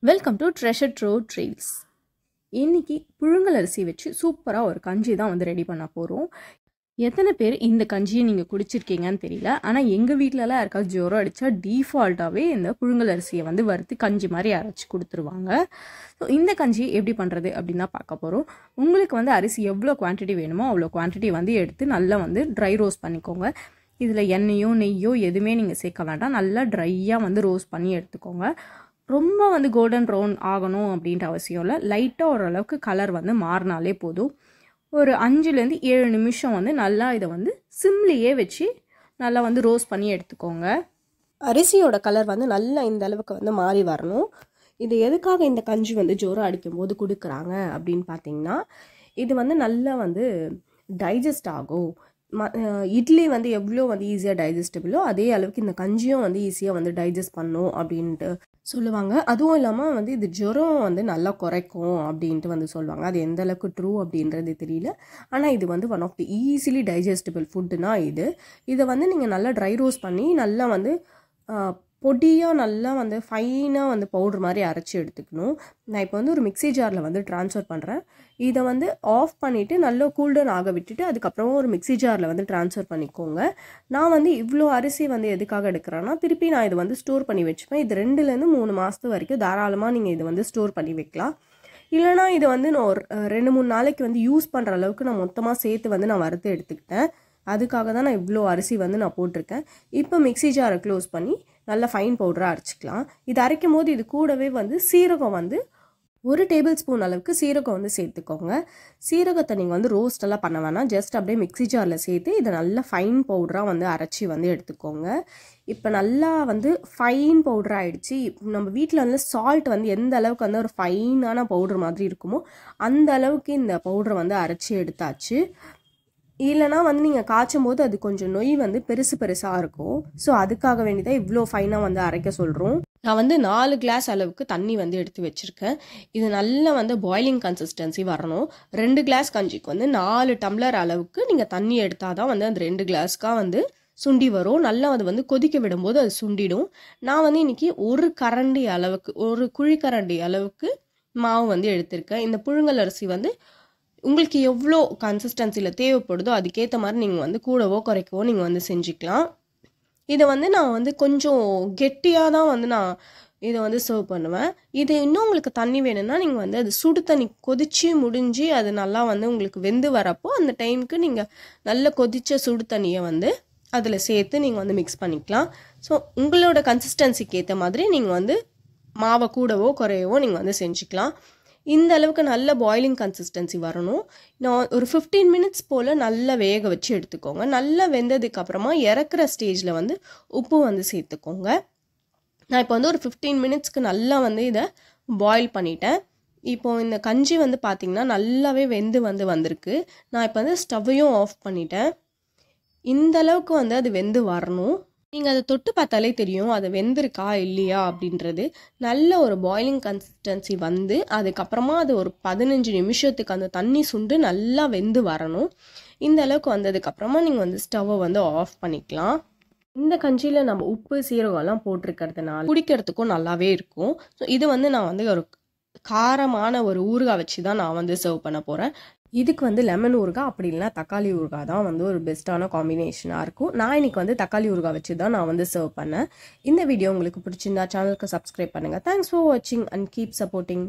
Welcome to treasure trove trails. இன்னைக்கு புழுங்கல் அரிசி வச்சு சூப்பராக ஒரு கஞ்சி தான் வந்து ரெடி பண்ண போகிறோம். எத்தனை பேர் இந்த கஞ்சியை நீங்கள் குடிச்சிருக்கீங்கன்னு தெரியல. ஆனால் எங்கள் வீட்டிலலாம் யாருக்காவது ஜுரம் அடித்தா டீஃபால்ட்டாகவே இந்த புழுங்கல் அரிசியை வந்து வறுத்து கஞ்சி மாதிரி அரைச்சி கொடுத்துருவாங்க. ஸோ இந்த கஞ்சி எப்படி பண்ணுறது அப்படின்னு தான் பார்க்க போகிறோம். உங்களுக்கு வந்து அரிசி எவ்வளோ குவான்டிட்டி வேணுமோ அவ்வளோ குவான்டிட்டி வந்து எடுத்து நல்லா வந்து ட்ரை ரோஸ்ட் பண்ணிக்கோங்க. இதில் எண்ணெயோ நெய்யோ எதுவுமே நீங்கள் சேர்க்க வேண்டாம். நல்லா ட்ரையாக வந்து ரோஸ்ட் பண்ணி எடுத்துக்கோங்க. ரொம்ப வந்து கோல்டன் ப்ரௌன் ஆகணும் அப்படின்ற அவசியம் இல்லை. லைட்டாக ஓரளவுக்கு கலர் வந்து மாறினாலே போதும். ஒரு 5-7 நிமிஷம் வந்து நல்லா இதை வந்து சிம்லேயே வச்சு நல்லா வந்து ரோஸ்ட் பண்ணி எடுத்துக்கோங்க. அரிசியோட கலர் வந்து நல்லா இந்த அளவுக்கு வந்து மாறி வரணும். இது எதுக்காக இந்த கஞ்சி வந்து ஜுரம் அடிக்கும் போது கொடுக்குறாங்க அப்படின்னு பார்த்தீங்கன்னா, இது வந்து நல்லா வந்து டைஜஸ்ட் ஆகும். இட்லி வந்து எவ்வளோ வந்து ஈஸியாக டைஜஸ்டபிளோ அதே அளவுக்கு இந்த கஞ்சியும் வந்து ஈஸியாக வந்து டைஜஸ்ட் பண்ணும் அப்படின்ட்டு சொல்லுவாங்க. அதுவும் இல்லாமல் வந்து இது ஜுரம் வந்து நல்லா குறைக்கும் அப்படின்ட்டு வந்து சொல்லுவாங்க. அது எந்த அளவுக்கு ட்ரூ அப்படின்றது தெரியல. ஆனால் இது வந்து one of the easily digestible ஃபுட்டுனா இதை வந்து நீங்கள் நல்லா ட்ரை ரோஸ்ட் பண்ணி நல்லா வந்து பொடியாக நல்லா வந்து ஃபைனாக வந்து பவுட்ரு மாதிரி அரைச்சி எடுத்துக்கணும். நான் இப்போ வந்து ஒரு மிக்ஸி ஜாரில் வந்து ட்ரான்ஸ்ஃபர் பண்ணுறேன். இதை வந்து ஆஃப் பண்ணிவிட்டு நல்லா கூல்டவுன் ஆக விட்டுட்டு அதுக்கப்புறம் ஒரு மிக்ஸி ஜாரில் வந்து ட்ரான்ஸ்ஃபர் பண்ணிக்கோங்க. நான் வந்து இவ்வளோ அரிசி வந்து எதுக்காக எடுக்கிறேன்னா, திருப்பி நான் இதை வந்து ஸ்டோர் பண்ணி வச்சுப்பேன். இது 2-3 மாதத்து வரைக்கும் தாராளமாக நீங்கள் இதை வந்து ஸ்டோர் பண்ணி வைக்கலாம். இல்லைனா இதை வந்து நான் ஒரு 2-3 நாளைக்கு வந்து யூஸ் பண்ணுற அளவுக்கு நான் மொத்தமாக சேர்த்து வந்து நான் வறுத்து எடுத்துக்கிட்டேன். அதுக்காக தான் நான் இவ்வளோ அரிசி வந்து நான் போட்டிருக்கேன். இப்போ மிக்ஸி ஜாரை க்ளோஸ் பண்ணி நல்லா ஃபைன் பவுடராக அரைச்சிக்கலாம். இது அரைக்கும் போது இது கூடவே வந்து சீரகம் வந்து 1 டேபிள் ஸ்பூன் அளவுக்கு சீரகம் வந்து சேர்த்துக்கோங்க. சீரகத்தை நீங்கள் வந்து ரோஸ்டெல்லாம் பண்ண வேணாம். ஜஸ்ட் அப்படியே மிக்ஸி ஜாரில் சேர்த்து இதை நல்லா ஃபைன் பவுடராக வந்து அரைச்சி வந்து எடுத்துக்கோங்க. இப்போ நல்லா வந்து ஃபைன் பவுடர் ஆகிடுச்சு. நம்ம வீட்டில் வந்து சால்ட் வந்து எந்த அளவுக்கு வந்து ஒரு ஃபைனான பவுடர் மாதிரி இருக்குமோ அந்த அளவுக்கு இந்த பவுடரை வந்து அரைச்சி எடுத்தாச்சு. இல்லைனா வந்து நீங்கள் காய்ச்சும் போது அது கொஞ்சம் நொய் வந்து பெருசாக இருக்கும். ஸோ அதுக்காக வேண்டிதான் இவ்வளோ ஃபைனாக வந்து அரைக்க சொல்கிறோம். நான் வந்து 4 கிளாஸ் அளவுக்கு தண்ணி வந்து எடுத்து வச்சுருக்கேன். இது நல்லா வந்து பாய்லிங் கன்சிஸ்டன்சி வரணும். 2 கிளாஸ் கஞ்சிக்கு வந்து 4 டம்ளர் அளவுக்கு நீங்கள் தண்ணி எடுத்தால் தான் வந்து அந்த 2 கிளாஸ்க்காக வந்து சுண்டி வரும். நல்லா அது வந்து கொதிக்க விடும்போது அது சுண்டிடும். நான் வந்து இன்றைக்கி ஒரு குழிக்கரண்டி அளவுக்கு மாவு வந்து எடுத்திருக்கேன். இந்த புழுங்கல் அரிசி வந்து உங்களுக்கு எவ்வளோ கன்சிஸ்டன்சியில் தேவைப்படுதோ அதுக்கேற்ற மாதிரி நீங்கள் வந்து கூடவோ குறைக்கவோ நீங்கள் வந்து செஞ்சுக்கலாம். இதை வந்து நான் வந்து கொஞ்சம் கெட்டியாக தான் வந்து நான் இதை வந்து சர்வ் பண்ணுவேன். இது இன்னும் உங்களுக்கு தண்ணி வேணும்னா நீங்கள் வந்து அது சுடு தண்ணி கொதித்து முடிஞ்சு அது நல்லா வந்து உங்களுக்கு வெந்து வரப்போ அந்த டைமுக்கு நீங்கள் நல்ல கொதித்த சுடு தண்ணியை வந்து அதில் சேர்த்து நீங்கள் வந்து மிக்ஸ் பண்ணிக்கலாம். ஸோ உங்களோட கன்சிஸ்டன்சிக்கு ஏற்ற மாதிரி நீங்கள் வந்து மாவை கூடவோ குறையவோ நீங்கள் வந்து செஞ்சுக்கலாம். இந்த அளவுக்கு நல்ல பாய்லிங் கன்சிஸ்டன்சி வரணும். நான் ஒரு 15 மினிட்ஸ் போல் நல்லா வேக வச்சு எடுத்துக்கோங்க. நல்லா வெந்ததுக்கப்புறமா இறக்குற ஸ்டேஜில் வந்து உப்பு வந்து சேர்த்துக்கோங்க. நான் இப்போ வந்து ஒரு 15 மினிட்ஸ்க்கு நல்லா வந்து இதை பாயில் பண்ணிட்டேன். இப்போது இந்த கஞ்சி வந்து பார்த்திங்கன்னா நல்லாவே வெந்து வந்திருக்கு. நான் இப்போ வந்து ஸ்டவ்வையும் ஆஃப் பண்ணிட்டேன். இந்த அளவுக்கு வந்து அது வெந்து வரணும். நீங்கள் அதை தொட்டு பார்த்தாலே தெரியும் அது வெந்திருக்கா இல்லையா அப்படின்றது. நல்ல ஒரு பாய்லிங் கன்சிஸ்டன்சி வந்து அதுக்கப்புறமா அது ஒரு 15 நிமிஷத்துக்கு அந்த தண்ணி சுண்டு நல்லா வெந்து வரணும். இந்த அளவுக்கு வந்ததுக்கப்புறமா நீங்கள் வந்து ஸ்டவ்வை வந்து ஆஃப் பண்ணிக்கலாம். இந்த கஞ்சியில் நம்ம உப்பு சீரகம்லாம் போட்டிருக்கிறதுனால குடிக்கிறதுக்கும் நல்லாவே இருக்கும். ஸோ இது வந்து நான் வந்து ஒரு காரமான ஒரு ஊறுகாய் வச்சு தான் நான் வந்து சர்வ் பண்ண போகிறேன். இதுக்கு வந்து லெமன் ஊறுகாய் அப்படி இல்லைனா தக்காளி ஊறுகாய் தான் வந்து ஒரு பெஸ்ட்டான காம்பினேஷனாக இருக்கும். நான் இன்றைக்கி வந்து தக்காளி ஊறுகாய் வச்சு தான் நான் வந்து சர்வ் பண்ணேன். இந்த வீடியோ உங்களுக்கு பிடிச்சிருந்தா சேனலுக்கு சப்ஸ்கிரைப் பண்ணுங்கள். தேங்க்ஸ் ஃபார் வாட்சிங் அண்ட் கீப் சப்போர்ட்டிங்.